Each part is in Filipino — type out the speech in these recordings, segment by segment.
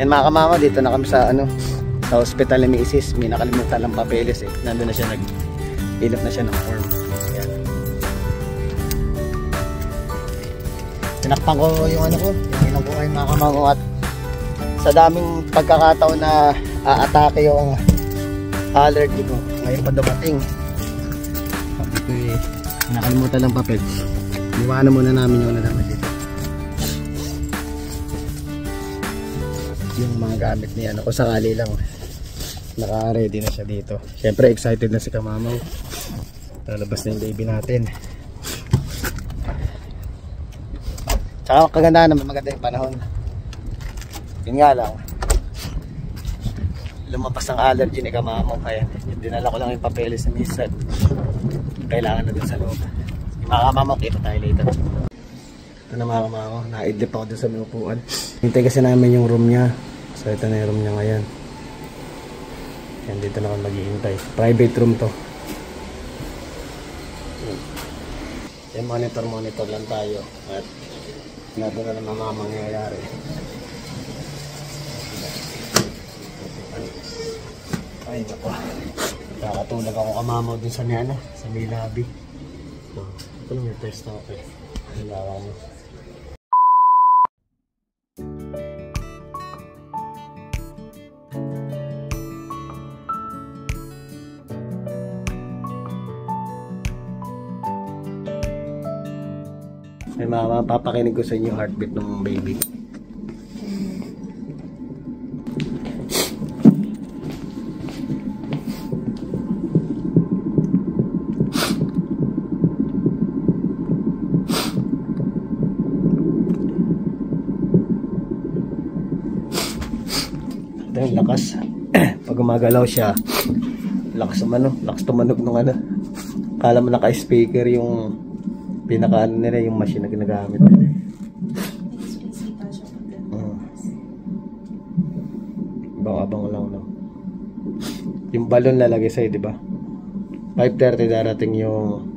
Yan mga kamama, dito na kami sa ano, sa hospital ni Mrs. May nakalimutan lang papeles eh. Nandun na siya, nag-ilap na siya ng form. Yan. Tinakpan ko yung ano ko, yung ilang ko ngayon mga kamama, at sa daming pagkakataon na aatake yung allergy ko. Ngayon pa dumating. Sabi ko eh, nakalimutan lang papel. Iwanan muna namin yung namin dito. Yung mga gamit niya, ano, kung sakali lang naka-ready na siya dito. Siyempre excited na si Kamamaw. Lalabas na yung baby natin. Tsaka kaganda naman, maganda yung panahon. Yun nga lang, lumabas ang allergy ni Kamamaw. Kaya dinala ko lang yung papeles ni Mrs. Kailangan na dun sa loob. Yung mga Kamamaw, kita tayo later. Ito na mga Kamamaw, naidlip ako dun sa may upuan. Hintay kasi namin yung room niya. So ito na yung room niya ngayon. Yan, dito na ako maghihintay. Private room to. Yan, monitor lang tayo. At nato na naman mga mangyayari. Ay, naku. Nakatulog ako Kamamaw dun sa niya, sa may lobby. So, ito lang yung test na ako eh. Halawa mo. Ay, mapapakinig ko sa inyo heartbeat ng baby. Ito yung lakas. Pag gumagalaw siya, lakas tumanog ng ano. Kala mo naka-speaker yung pinaka-ano nila, yung machine na ginagamit nila. Abang-abang lang. Yung balon lalagay sa'yo, diba? 5:30 darating yung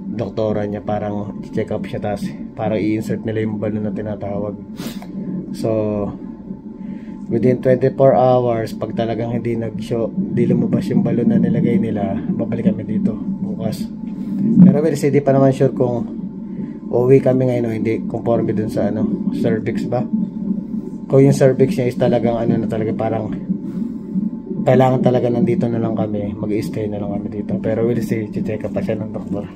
doktora niya, parang check up siya, tapos parang i-insert nila yung balon na tinatawag. So within 24 hours, pag talagang hindi lumabas yung balon na nilagay nila, babalik kami dito bukas. Pero hindi pa naman sure kung uuwi kami ngayon o hindi, conforme dun sa ano, cervix ba? Kung yung cervix niya is talagang ano na talaga, parang kailangan talaga nandito na lang kami, mag-i-stay na lang kami dito. Pero we'll see, check up pa siya ng doktor.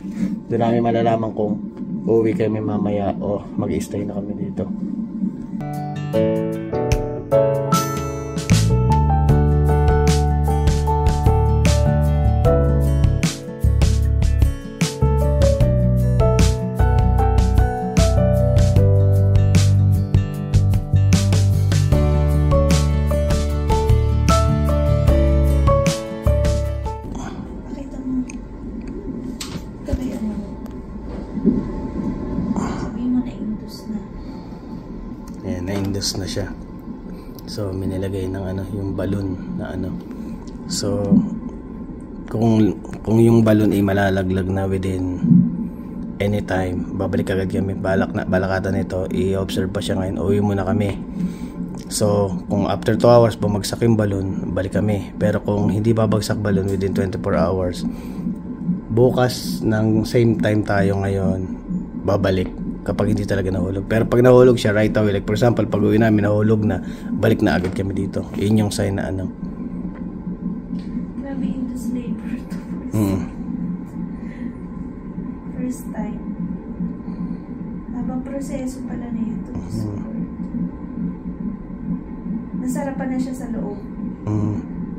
Doon namin malalaman kung uuwi kami mamaya o mag-i-stay na kami dito. Na-induce na siya. So minilagay ng ano, yung balon na ano. So kung yung balon ay malalaglag na within anytime, babalik agad kami. Balakatan nito, i-observe pa siya ngayon, uwi muna kami. So kung after 2 hours bumagsak yung balon, balik kami. Pero kung hindi babagsak balon within 24 hours, bukas ng same time tayo ngayon babalik. Kapag hindi talaga nahulog. Pero pag nahulog siya right away, like for example, pag uwi namin nahulog na, balik na agad kami dito. Yun yung sign na ano. Grabe in this labor to first time. Habang proseso pala na ito. Nasarapan na siya sa loob.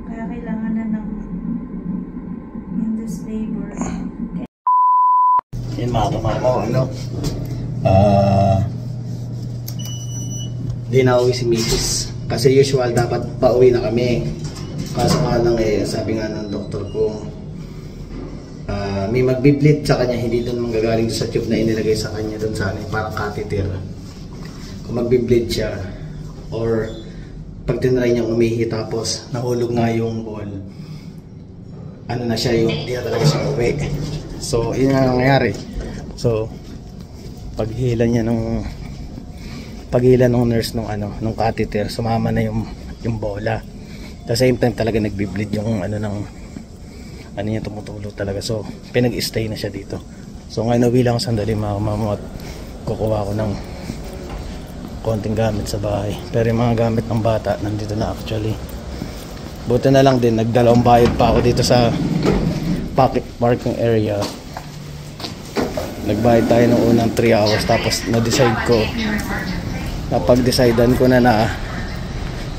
Kaya kailangan na ng induced labor. Yan mga Kamamaw, ano? Di na uwi si Mrs. Kasi usual dapat pauwi na kami. Kaso nga lang eh, sabi nga ng doktor ko, may magbiblit sa kanya, hindi doon manggagaling sa tube na inilagay sa kanya doon sa ano, parang catheter. Kung magbiblit siya, or pag tinry niyang umihi tapos nahulog nga yung ball, ano na siya, yung hindi na talaga siya uwi. So yun ang nangyari. So paghila niya ng pagilan ng nurse nung nung catheter, sumama na yung bola. At the same time talaga nagbi-bleed yung niya, tumutulo talaga. So pinag-stay na siya dito. So ngayon uwi lang sandali mga kamamo at kukuha ko ng konting gamit sa bahay. Pero yung mga gamit ng bata nandito na actually. Buti na lang din, nagdalawang bayad pa ako dito sa parking area. Nagbayad tayo ng unang 3 hours, tapos na-decide ko, napag-decidean ko na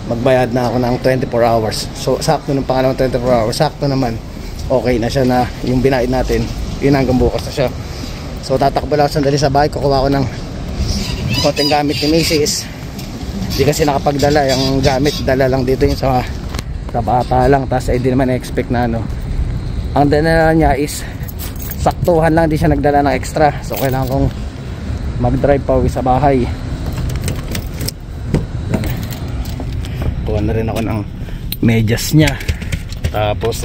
magbayad na ako ng 24 hours. So sakto ng pangalawang 24 hours, sakto naman, okay na siya na yung binayad natin, yun hanggang bukas na siya. So tatakbo lang sandali sa bahay, kukuha ko ng konting gamit ni Mrs. Hindi kasi nakapagdala, yung gamit dala lang dito yung sa bata lang, tapos hindi naman na-expect na ang dala niya is saktuhan lang, di siya nagdala ng extra. So kailangan kong mag-drive pa uwi sa bahay. Kuha na rin ako ng medyas niya, tapos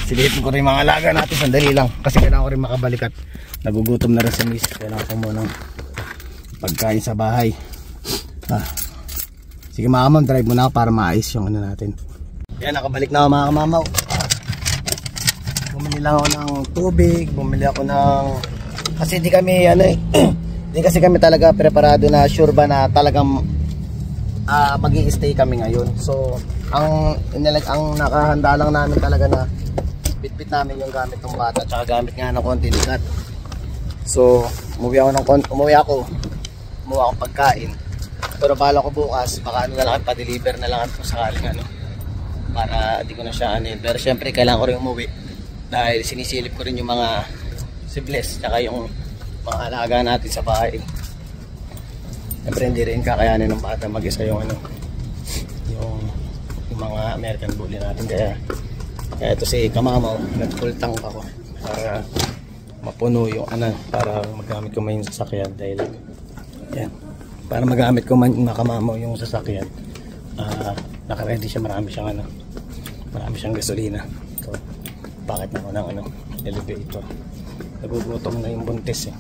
silitin ko rin mga alaga natin sandali lang kasi kailangan ko rin makabalik at nagugutom na rin sa miss. Kailangan ko munang pagkain sa bahay. Sige mga kamam, drive muna ako para maayos yung natin. Yan, nakabalik na ako mga kamamaw. Bumili lang ako ng tubig, bumili ako ng... Kasi di kami, di kasi kami talaga preparado na sure ba na talagang mag-i-stay kami ngayon. So, ang nakahanda lang namin talaga na bitbit namin yung gamit ng bata, tsaka gamit nga ng konti ligat. So, umuwi ako pagkain. Pero bala ko bukas, baka na lang pa-deliver na lang kung sakaling para di ko na siya pero syempre kailangan ko rin umuwi dahil sinisilip ko rin yung mga sibless tsaka yung mga alaga natin sa bahay. Syempre hindi rin kakayanin ng bata mag-isa yung mga American Bully natin, kaya ito si Kamamaw, nag-full tank ako para mapuno yung para magamit ko man yung sasakyan dahil yan, para magamit ko man Kamamaw yung sasakyan. Naka-ready siya, marami siyang gasolina. So bakit na ako ng elevator, nagugutom na yung buntis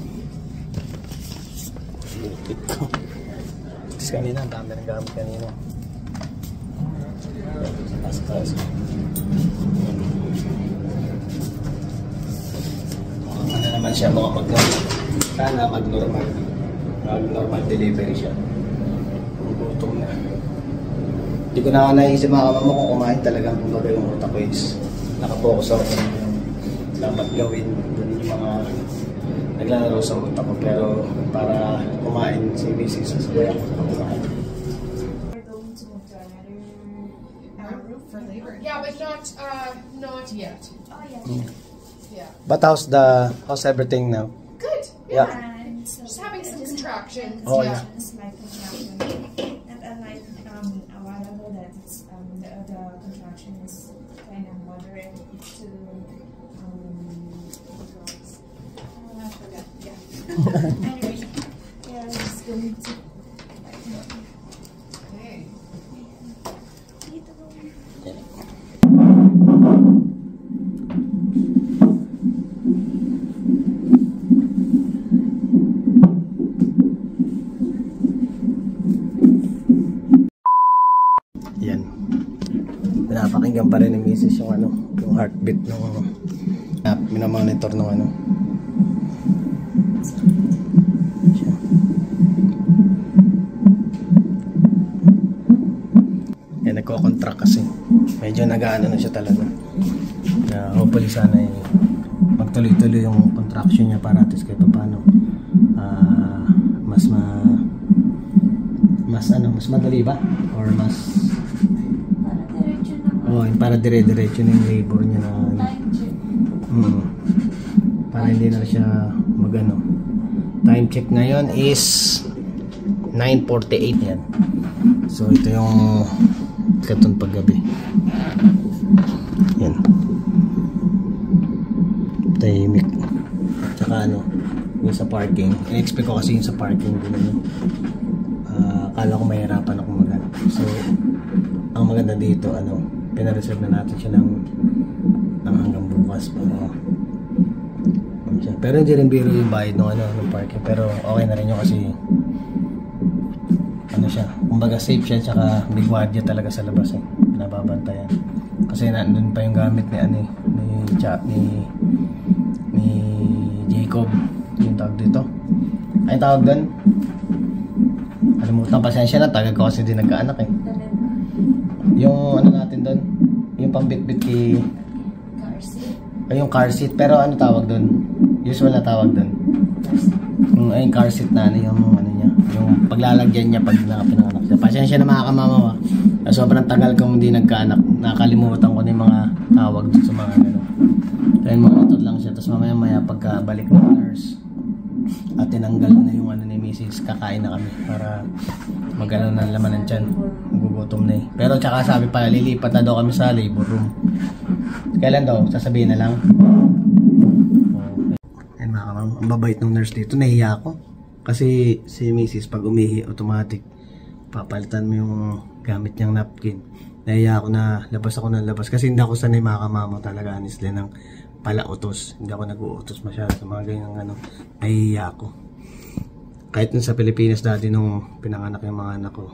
Lipit ko kasi kanina ang dami ng gamit kanina. Taas naman siya mga sana mag-normal delivery siya. Gutom na. Hindi ko na naisip mga kamamo kung kumain talagang kumbaga yung utak ko is nakapokus ako sa dapat gawin. Ganun yung mga naglalaro sa utak ko, pero para kumain si Mrs. sasabay ako sa kumain. Yeah, but not yet. Oh, yeah. Yeah. But how's everything now? Good. Yeah. And so Just having some contractions. Oh, yeah. Like contraction. And unlike a while ago that the contraction is kind of moderate to I forgot. Yeah. Anyway, yeah, it's going to Okay. Yan. Pinapakinggan pa rin ni Mrs. yung heartbeat ng minamonitor ng yan, nagko-contract kasi medyo nag-aano na siya talaga. Hopefully sana magtuloy-tuloy yung contraction niya para at least kahit paano mas madali ba? Or mas para dire-diretso na yung labor niya na para hindi na siya time check ngayon is 9:48 yan. So ito yung katong paggabi yan, tahimik. Tsaka yung sa parking, in-expect ko kasi yung sa parking din akala ko mahirapan ako maghanap. So ang maganda dito pinareserve na natin siya ng hanggang bukas pero hindi rin biro yung bayad ng parking, pero okay na rin yun kasi siya. Kumbaga safe siya, tsaka may gwardiya talaga sa labas eh. Pinababantayan. Kasi nandun pa yung gamit ni ni Jacob. Yung tawag dito. Ay tawag doon. Alimutan, pasensya na, tagal ko kasi din nagkaanak eh. Yung ano natin doon, yung pambitbit kay Car seat. ay yung car seat, pero ano tawag doon? Usual na tawag doon. Ay car seat na ano yung ano niya, yung paglalagyan niya pag pinanganak siya. Pasensya na mga kamama. Sobrang tagal kong hindi nagkaanak. Nakalimutan ko na yung mga tawag doon sa mga ano. Kaya monitor lang siya, tapos mamaya pagkabalik ng nurse at tinanggal na yung ano ni Mrs. Kakain na kami para magano na laman ng tiyan. Gugutom na eh. Pero tsaka sabi pa, lilipat na daw kami sa labor room. Kailan daw? Sasabihin na lang. Okay. Ayun mga kamam, ang babait ng nurse dito. Nahiya ako. Kasi si Mrs. pag umihi, automatic papalitan mo yung gamit niyang napkin. Nahiya ako na labas ako ng labas. Kasi hindi ako sanay mga kamama talaga honestly ng palautos. Hindi ako nag-uutos masyado sa mga ganyang ano. Nahiya ako. Kahit nun sa Pilipinas dati nung pinanganak yung mga anak ko.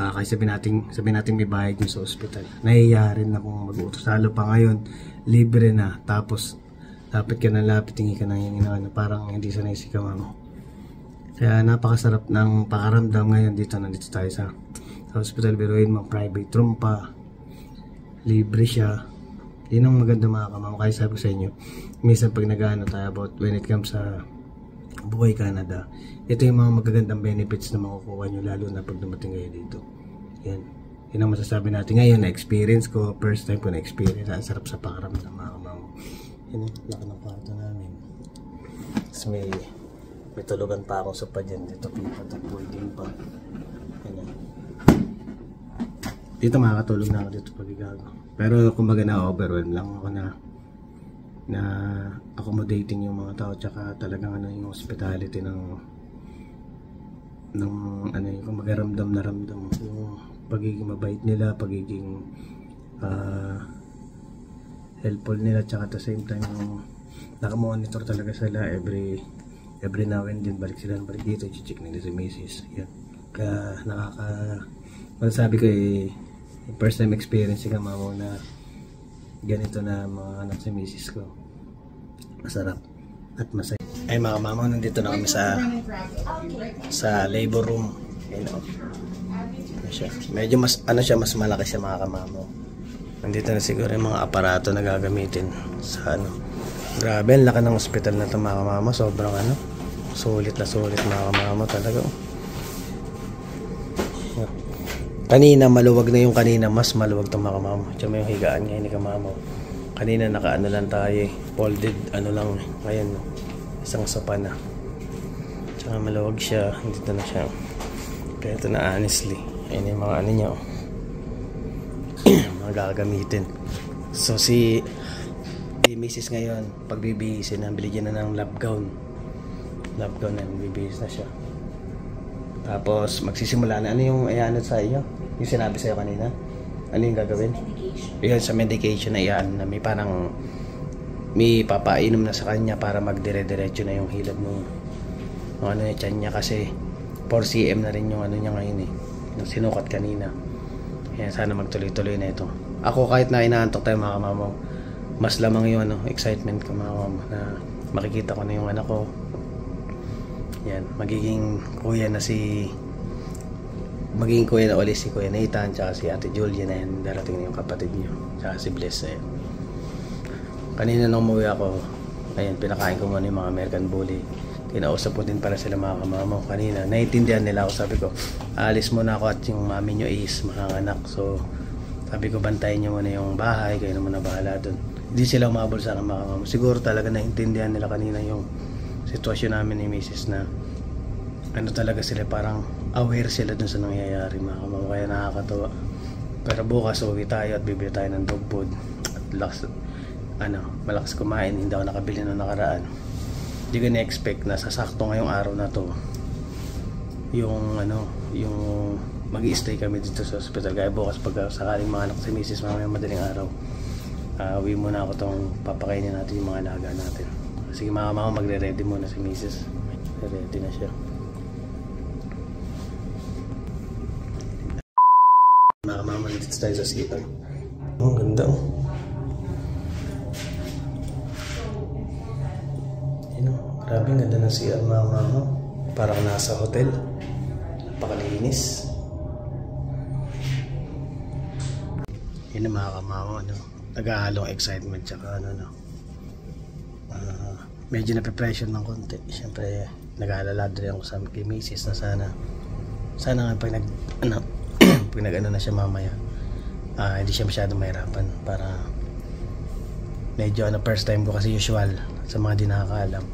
Kaya sabihin natin may bayad yung sa ospital. Nahiya rin akong mag-uutos. Lalo pa ngayon, libre na. Tapos, lapit ka na lapit, hingi ka na yung ano, parang hindi sanay si kamama. Kaya napakasarap ng pakaramdam ngayon nandito tayo sa hospital. Biruin mo, private room pa. Libre siya. Yun ang maganda mga kamama. Kaya sabi ko sa inyo, minsan pag nag-ano tayo about when it comes sa buhay Canada, ito yung mga magagandang benefits na makukuha nyo lalo na pag dumating kayo dito. Yan. Yun ang masasabi natin ngayon na experience ko. First time ko na experience. Ang sarap sa pakaramdam mga kamama. Yan yung laki ng kwarto namin. Tapos may tulugan pa akong sopa dyan. Dito pipa at din pa. Yan. Dito makakatulog na ako dito pag igago. Pero kumbaga na-overwhelm lang ako na accommodating yung mga tao, tsaka talagang ano yung hospitality ng ano yung kumbaga ramdam yung pagiging mabait nila, pagiging helpful nila, tsaka at the same time yung nakamonitor talaga sila every now and then. Balik dito, i-check nila si Mrs. Yan. Kaya masasabi ko first time experience nga mamo na ganito na mga anak si Mrs. ko. Masarap at masaya. Ay mga mama, nandito na kami sa labor room. You know. Medyo mas mas malaki siya mga kamamo. Nandito na siguro yung mga aparato na gagamitin sa ano. Grabe, ang laki ng hospital na ito mga kamamo. Sobrang sulit na sulit mga kamamo talaga. Kanina maluwag na yung mas maluwag itong mga kamamo. Tsaka yung higaan ngayon ni kamamo. Kanina nakaano lang tayo folded lang ngayon isang sopa na. Tsaka maluwag siya, dito na siya. Kaya ito na honestly, ayun yung mga ano niya mga gagamitin. So si Mrs. ngayon pagbibihisin, nabili niya na ng lab gown na bibihis na siya. Tapos magsisimula na. Ano yung ianod sa iyo? Yung sinabi sa'yo kanina? Ano yung gagawin? Yun, sa medication na iyan na may parang may papainom na sa kanya para magdire-diretso na yung hilab ng ano yung tiyan niya, kasi 4 cm na rin yung ano niya ngayon yung sinukat kanina. Kaya sana magtuloy-tuloy na ito. Ako kahit na inaantok tayo mga kamamo, mas lamang yung excitement ko mga kamamo na makikita ko na yung anak ko. Yan, magiging kuya na ulit si Kuya Nathan, tsaka si Ate Julia na yan, darating na yung kapatid niyo, tsaka si Bless. Kanina nung umuwi ako, ayun, pinakain ko muna yung mga American Bully. Kinausap ko din para sila mga kamamo kanina. Naiintindihan nila ako, sabi ko, alis muna ako at yung mami nyo is makanganak. So, sabi ko, bantayin nyo muna yung bahay, kayo naman na bahala dun. Hindi sila umabol sa akin mga kamamo. Siguro talaga naiintindihan nila kanina yung sitwasyon namin ni Mrs. na talaga sila, parang aware sila dun sa nangyayari mga kamamo, kaya nakakatawa. Pero bukas uwi tayo at bibili tayo ng dog food at malakas kumain. Hindi ako nakabili noong nakaraan. Hindi ko na-expect na sasakto ngayong araw na to yung mag-i-stay kami dito sa hospital. Kaya bukas pag sakaling mga anak si Mrs. mamaya madaling araw, uwi muna ako tong papakainin natin yung mga alaga natin. Sige mga mama, magre-ready muna si Mrs. Ready na siya. tayo sa CR. Ang ganda oh. Yun oh, grabe ganda ng CR mga mama. Parang nasa hotel. Napakalinis. Yun ang mga kamama, ano, nag-ahalong excitement tsaka ano, no. Medyo nape-pressure ng konti. Siyempre, nag-aalala din ako sa kay Mrs. na sana nga pag nag-ano na siya mamaya, hindi siya masyadong mahirapan para medyo first time ko kasi usual sa mga di nakakaalam.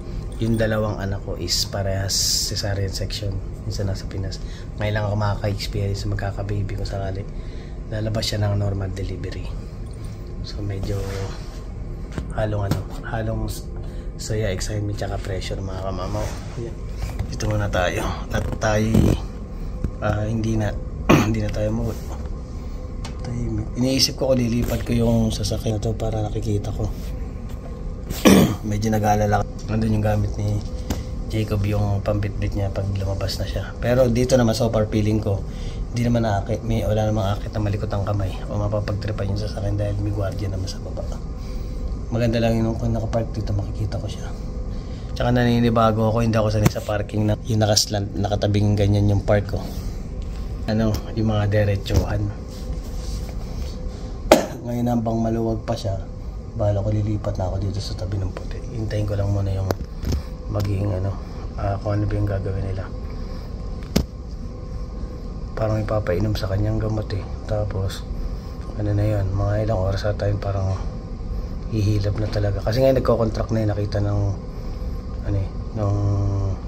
Yung dalawang anak ko is parehas cesarean section. Minsan nasa Pinas. Ngayon lang ako makaka-experience sa magkaka-baby ko sakali. Lalabas siya ng normal delivery. So medyo halong saya, excitement tsaka pressure mga kamamaw. Dito muna tayo. At tayo hindi na tayo mo. Iniisip ko lilipat ko yung sasakyan na to para nakikita ko. Medyo nag-aalala. Nandun yung gamit ni Jacob, yung pambitbit niya pag lumabas na siya. Pero dito naman so far feeling ko hindi naman naakit, wala namang akit na malikot ang kamay o mapapagtripan yung sasakyan dahil may guardia naman sa baba. Maganda lang yun kung nakapark dito makikita ko siya. Tsaka naninibago ako, hindi ako sanay sa parking na yung nakaslant, nakatabing ganyan yung park ko. Yung mga diretsuhan. Ngayon habang maluwag pa siya, bala ko lilipat na ako dito sa tabi ng puti. Hintayin ko lang muna yung magiging kung ano ba yung gagawin nila. Parang ipapainom sa kanyang gamot eh. Tapos na yun, mga ilang oras at time parang hihilap na talaga. Kasi ngayon nagko-contract na yun, nakita ng nung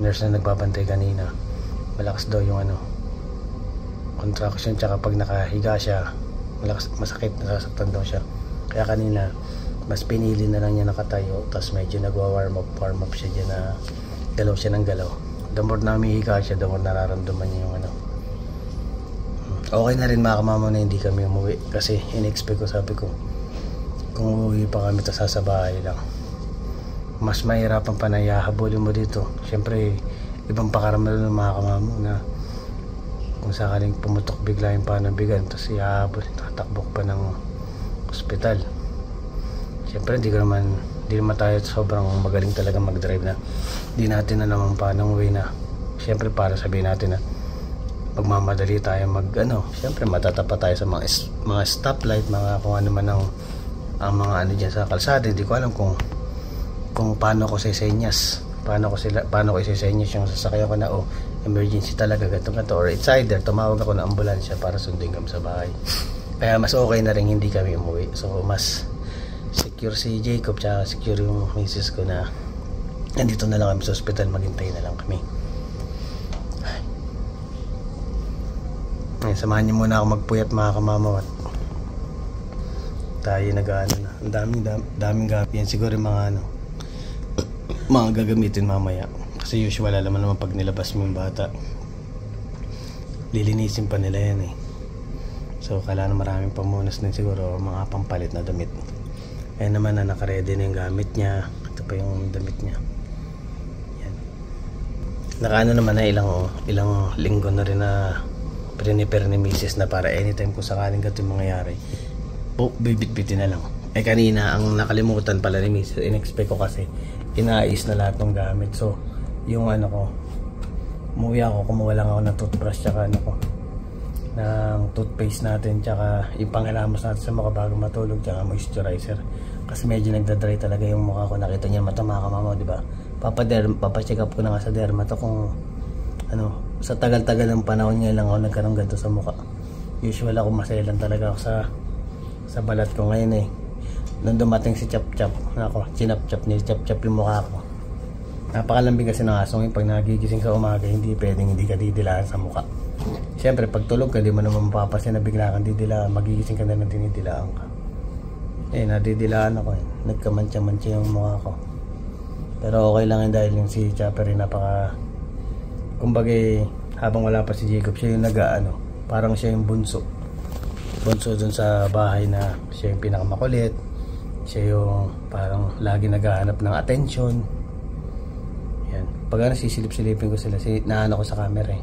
nurse na nagbabantay kanina. Malakas daw yung contraction, tsaka pag nakahiga siya masakit, nasasaktan daw siya. Kaya kanina mas pinili na lang niya nakatayo, tapos medyo nagwa-warm up siya dyan na galaw siya ng galaw. The more na umihiga siya, the more nararamdaman niya yung Okay na rin mga kamama na hindi kami umuwi kasi in-expect ko, sabi ko kung umuwi pa kami tas sa bahay lang mas mahirapan pa na ihahabulin mo dito. Siyempre ibang pakaramdam ng mga kamama na kung sakaling pumutok bigla yung panabigan tapos ihahabol, tatakbok pa ng ospital. Siyempre hindi naman tayo sobrang magaling talaga mag-drive na hindi natin na naman paano way na siyempre para sabihin natin na magmamadali tayo siyempre matatapat tayo sa mga stoplight, mga kung ano man ang mga dyan sa kalsada. Hindi ko alam kung paano ko sisenyas paano ko sisenyas yung sasakyan ko na emergency talaga ganito or it's either tumawag ako ng ambulansya para sundin kami sa bahay. Kaya mas okay na rin hindi kami umuwi. So mas secure si Jacob tsaka secure yung misis ko na nandito na lang kami sa hospital, maghintay na lang kami. Samahan niyo muna ako magpuyat mga kamamawat. Tayo nag-ano na. Ang daming gamit. Yan siguro yung mga gagamitin mamaya. Kasi usual alam naman pag nilabas mo yung bata, lilinisin pa nila yan eh. So kailangan maraming pamunas din siguro, mga pampalit na damit. Ayan naman na nakaredy na yung gamit niya. Ito pa yung damit niya. Yan. Nakaano naman na ilang linggo na rin na prepare ni Mrs. na para anytime kung sakaling ganito yung mangyayari bibit-bitin na lang. Kanina ang nakalimutan pala ni Mrs. in-expect ko kasi inaayos na lahat ng gamit. So yung umuwi ako, kumuha lang ako ng toothbrush tsaka ng toothpaste natin tsaka yung panghilamos natin sa mukha bago matulog tsaka moisturizer kasi medyo nagdadry talaga yung mukha ko. Nakita niya mata mga kamama, diba? Papacheck up ko na nga sa dermato kung sa tagal-tagal ng panahon niya lang ako nagkaroon ganito sa mukha. Usual ako maselan talaga ako sa balat ko ngayon eh. Nung dumating si Chap-Chap, chinap-chap ni Chap-Chap yung mukha ko. Napakalambing kasi ng aso ngayon. Pag nagigising sa umaga, hindi pwedeng hindi ka didilaan sa mukha. Siyempre pag tulog ka, di mo naman mapapansin na bigla kang didilaan, magigising ka na ng dinidilaan ka. Nadidilaan ako eh. Nagkamantsa-mantsa yung mukha ko. Pero okay lang yun dahil yung si Chopper kumbaga habang wala pa si Jacob, siya yung parang siya yung bunso dun sa bahay na siya yung pinakamakulit, siya yung parang lagi naghahanap ng attention. Yan. Pag sisilip-silipin ko sila, naano ko sa camera eh.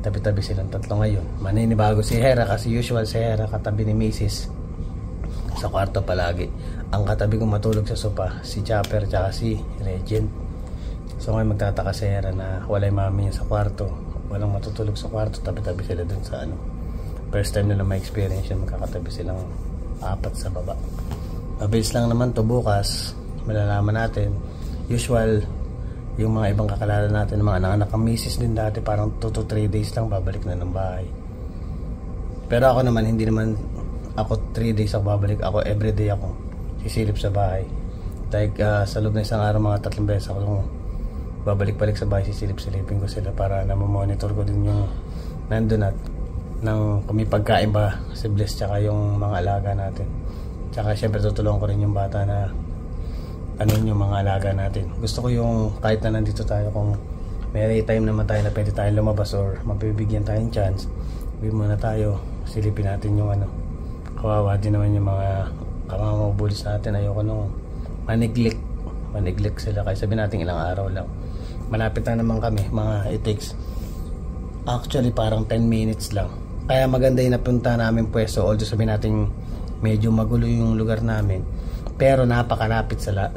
Tabi-tabi silang tatlo ngayon. Maninibago si Hera kasi usual si Hera katabi ni Mrs. sa kwarto palagi. Ang katabi kong matulog sa sopa, si Chopper tsaka si Regent. So ngayon magtataka si Hera na wala yung mami niya sa kwarto. Walang matutulog sa kwarto, tabi-tabi sila dun sa ano. First time nila ma-experience yun, magkakatabi silang apat sa baba. Mabilis lang naman to, bukas malalaman natin. Usual yung mga ibang kakilala natin, mga anak-anak ang misis din dati, parang 2 to 3 days lang babalik na ng bahay. Pero ako naman, hindi naman ako 3 days ako babalik. Ako everyday ako sisilip sa bahay. Like sa loob ng isang araw, mga 3 beses ako babalik-balik sa bahay, sisilip-silipin ko sila para na monitor ko din yung nandun at nang kung may pagkain ba si Bliss tsaka yung mga alaga natin. Tsaka syempre tutulungan ko rin yung bata na ano yung mga alaga natin. Gusto ko yung kahit na nandito tayo, kung may time naman tayo na pwede tayong lumabas or mabibigyan tayong chance, bigyan muna tayo, silipin natin yung ano. Kawawa din naman yung mga kamamabulis natin. Ayoko nung maniglek sila, kaya sabihin natin ilang araw lang. Malapit na naman kami, mga it takes actually parang 10 minutes lang. Kaya maganda yung napunta namin pwesto, although sabihin natin medyo magulo yung lugar namin, pero napakalapit sa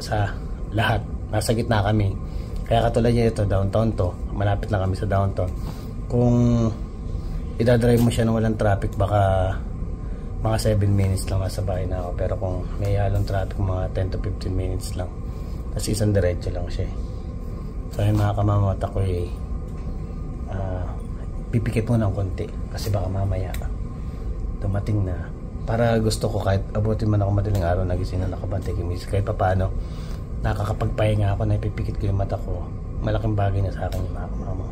lahat. Nasa gitna kami. Kaya katulad niya ito, downtown to. Malapit lang kami sa downtown. Kung idadrive mo siya nang walang traffic, baka mga 7 minutes lang nasa bahay na ako. Pero kung may halong traffic, mga 10 to 15 minutes lang. Tapos isang diretso lang siya. So yung mga kamamot ako pipikit mo ng konti. Kasi baka mamaya dumating na. Para gusto ko kahit abutin man ako madaling araw, nagising na nakabantay kay Miss. Kahit pa paano, nakakapagpahinga ako, na ipipikit ko yung mata ko. Malaking bagay na sa akin yung mga kamama.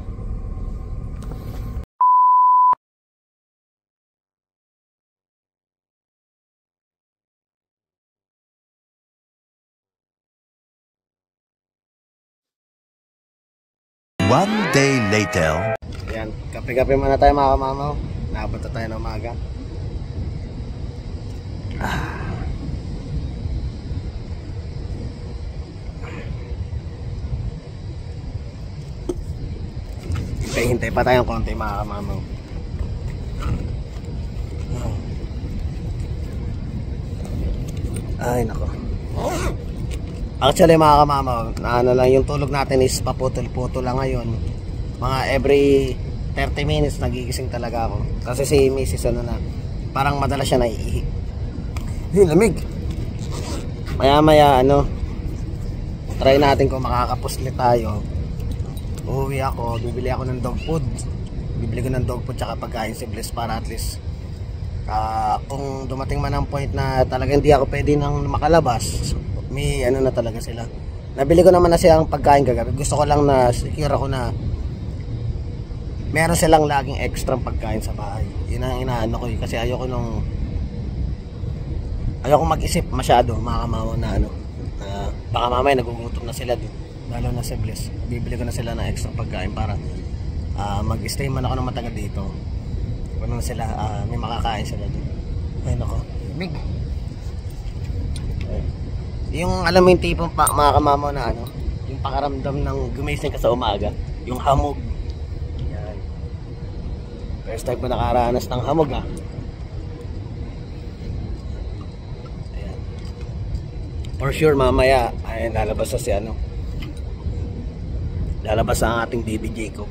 One day later. Ayan, kape-kape muna tayo mga kamama. Naabot na tayo ng umaga. Hintay pa tayong konti mga kamamaw. Ay nako. Actually mga kamamaw, ano lang yung tulog natin is paputol-putol lang ngayon. Mga every 30 minutes nagigising talaga ako. Kasi si Mrs. ano na, parang madalas siya naiihi. Lamig. Maya ano, try natin kung makakapuslit tayo. Uuwi ako, bibili ako ng dog food. Bibili ko ng dog food tsaka pagkain si Bliss para at least kung dumating man ang point na talagang hindi ako pwede nang makalabas, may ano na talaga sila. Nabili ko naman na silang pagkain kagabi. Gusto ko lang na secure ako na meron silang laging extra pagkain sa bahay. Yun ang inaano ko kasi ayoko mag-isip masyado mga kamawa na ano, baka mamaya nagugutom na sila din, lalo na si Bliss. Bibili ko na sila ng extra pagkain para mag-stay man ako ng matagal dito. Kung ano sila, may makakain sila din. Ay nako, big. Yung alam mo yung tipong mga kamamaw na ano, yung pakaramdam ng gumising ka sa umaga, yung hamog. Yan. First time ko nakaranas ng hamog ha. For sure mamaya ay lalabas na si ano, lalabas ang ating baby Jacob.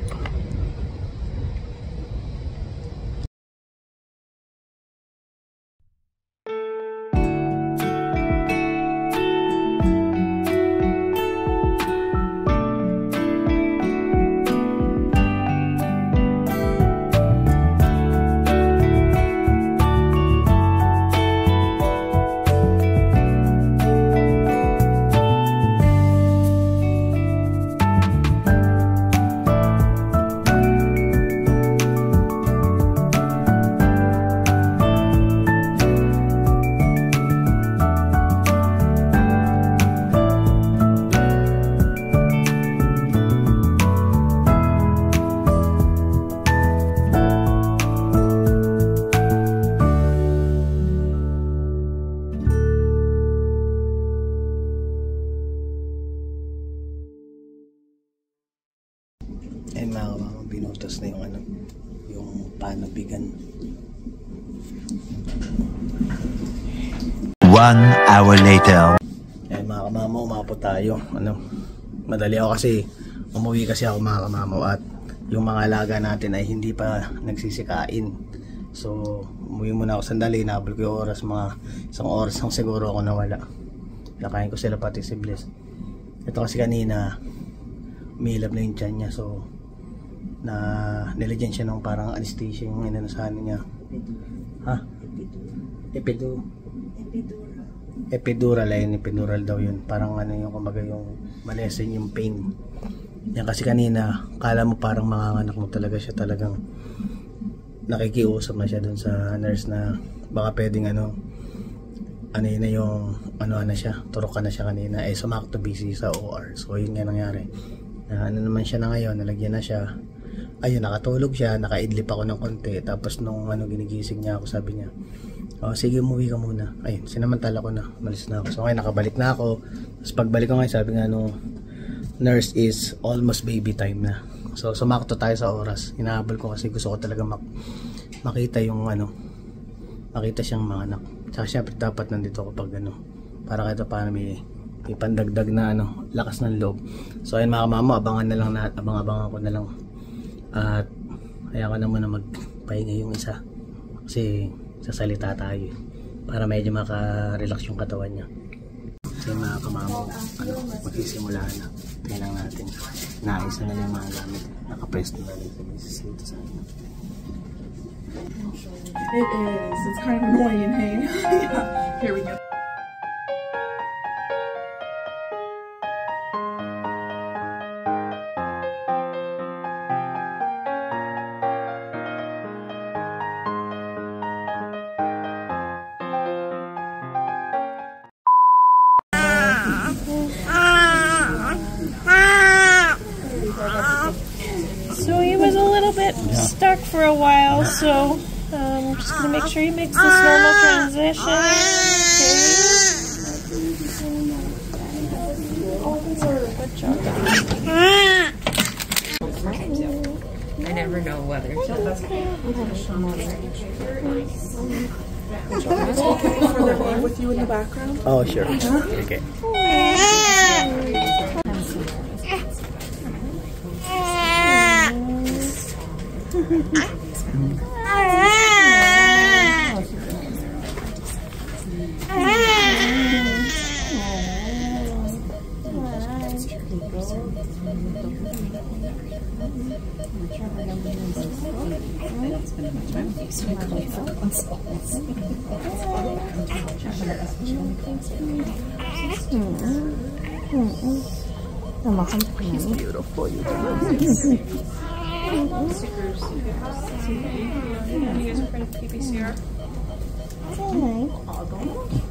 Ayun mga kamama, binutas na yung ano, panabigan. 1 hour later. Ayan mga kamamaw, umabot tayo. Madali ako kasi umuwi kasi ako mga kamamaw at yung mga alaga natin ay hindi pa nagsisikain. So umuwi muna ako sandali, nabal ko yung oras, mga isang oras lang siguro ako nawala. Nakain ko sila pati si Bliss. Ito kasi kanina umilab na yung tiyan niya, so nilagyan siya ng parang anesthesia yung inanasahan niya. Epidural ayun, epidural daw yun. Parang yung kumbaga yung malesen yung pain. Yan kasi kanina, kala mo parang manganganak mo talaga siya, talagang nakikiusap na siya dun sa nurse na baka pwedeng yun na yung na siya, turok ka na siya kanina. Sumakto busy sa OR. So yun nga nangyari. Naman siya na ngayon, nalagyan na siya. Ayun, nakatulog siya, nakaidlip ako ng konti. Tapos nung ginigising niya ako, sabi niya, sige, umuwi ka muna. Ayun, sinamantala ko na, malis na ako. So ngayon, nakabalik na ako. Tapos pagbalik ko ngayon, sabi nga nung nurse is almost baby time na. So sumakto tayo sa oras. Hinahabol ko kasi gusto ko talaga makita yung makita siyang mga anak. Tsaka syempre dapat nandito ako pag para kahit paano may pandagdag na lakas ng loob. So ayun mga kamamo, abangan ko na lang. At kaya ko na muna magpahinga yung isa kasi sasalita tayo para medyo maka-relax yung katawan niya. Kasi mga kamamo, magsisimula na. Tingnan natin, naayos na yung mga gamit, nakapress na rin sa akin. It is. It's kind of annoying, hey? Yeah. Here we go. So he was a little bit stuck for a while, so I'm just going to make sure he makes this normal transition. Good job. I never know whether to. With you in the background? Oh, sure. Okay. He's beautiful. You guys are going to PPCR?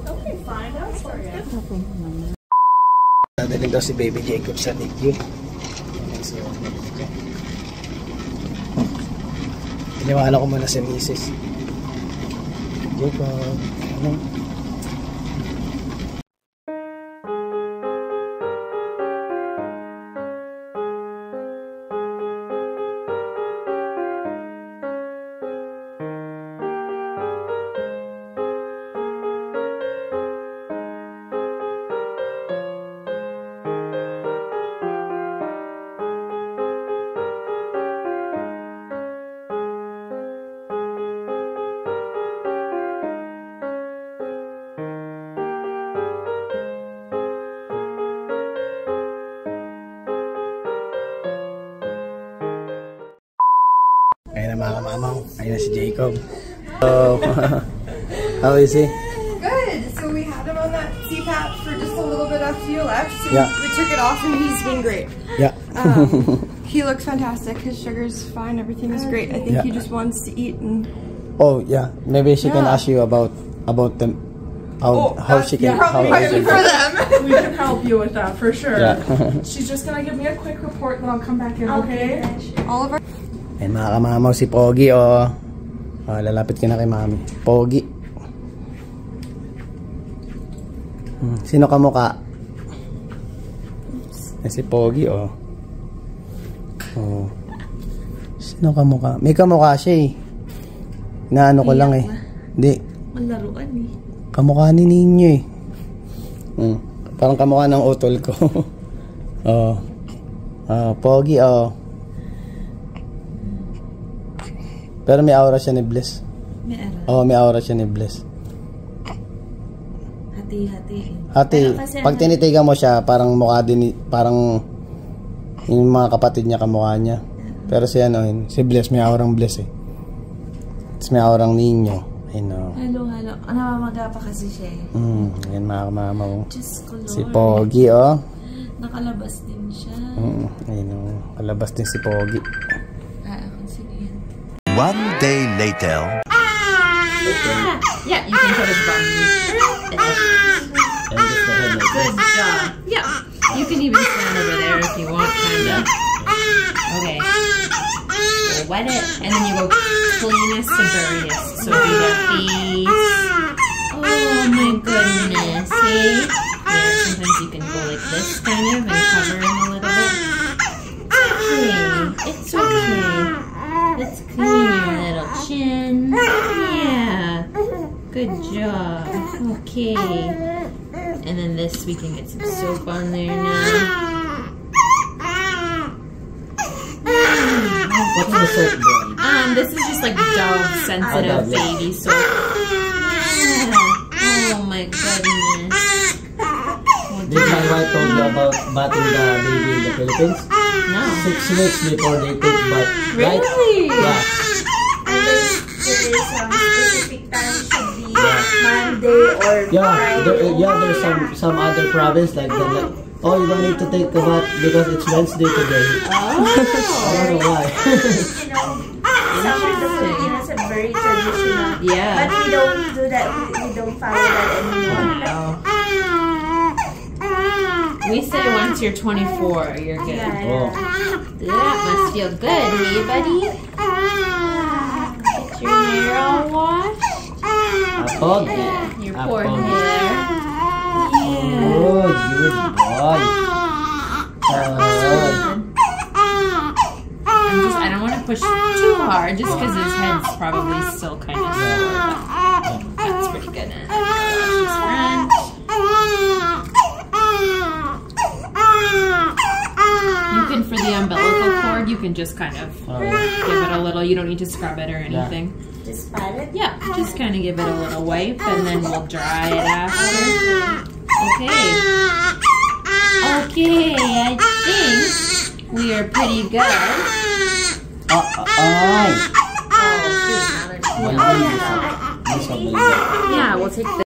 Okay, fine. That's for you. Nadaling daw si Baby Jacob sa NICU. So, iniwala ko muna si Mrs. Jacob. Ayun na mga kamamaw. Ayun na si Jacob. So, how is he? Good. So we had him on that CPAP for just a little bit after you left. So Yeah. we took it off and he's been great. Yeah. He looks fantastic. His sugar's fine. Everything is great. I think Yeah. he just wants to eat and. Oh, yeah. Maybe she can Yeah. ask you about them. How she can. How Probably for them. We can help you with that for sure. Yeah. She's just gonna give me a quick report, then I'll come back in, okay? All of our. Ayun mga kamamaw, si Pogi lalapit ka na kay Mami. Pogi. Sino kamukha? Si Pogi Sino kamukha? May kamukha siya eh. Inaano ko lang eh. Hindi. Malaruan eh. Kamukha ni ninyo eh. Parang kamukha ng utol ko. Oh. Pogi oh. Pero may aura siya ni Bless. May aura. Oh, may aura siya ni Bless. Hati. Pag tinitigan mo siya, parang mukha din, parang yung mga kapatid niya kamukha niya. Pero si si Bless, may aurang Bless eh. Tapos may aurang Ninyo. I know. Halo. Namamaga pa kasi siya eh. Yan mga kamamaw. Diyos ko, Lord. Si Pogi oh. Nakalabas din siya. I know. Kalabas din si Pogi. Sige yan. One day later. Yeah, you can put his bum. Good job. Yeah, you can even stand over there if you want, kinda. Okay. We'll wet it, and then you go cleanest to dirtiest. So do their face. Oh my goodness. See? Yeah, sometimes you can go like this, kind of, and cover him a little bit. It's okay. Let's clean your little chin. Yeah. Good job. Okay. And then this, we can get some soap on there now. What's the soap brand? This is just like Dove sensitive baby soap. Yeah. Oh my goodness. Did my wife told you about bathing the baby in the Philippines? No. 6 weeks before they take bath. Right? Really? Yeah. And then there is specific time should be Monday or Friday. There's some other province like that. Like, oh, you don't need to take a bath because it's Wednesday today. Oh. I don't know why. You know, some of the Filipinos are very traditional. Yeah. But we don't do that. We don't follow that anymore. We say once you're 24, you're good. Oh. That must feel good, hey buddy? Get your hair all washed. Apog. Your poor Apog. hair. Oh, good boy. I don't want to push too hard just because his head's probably still kind of sore, but that's pretty good. And his front. You can, for the umbilical cord, you can just kind of give it a little, you don't need to scrub it or anything. Just pat it. Yeah, just kind of give it a little wipe and then we'll dry it after. Okay. Okay, I think we are pretty good. Yeah, we'll take this.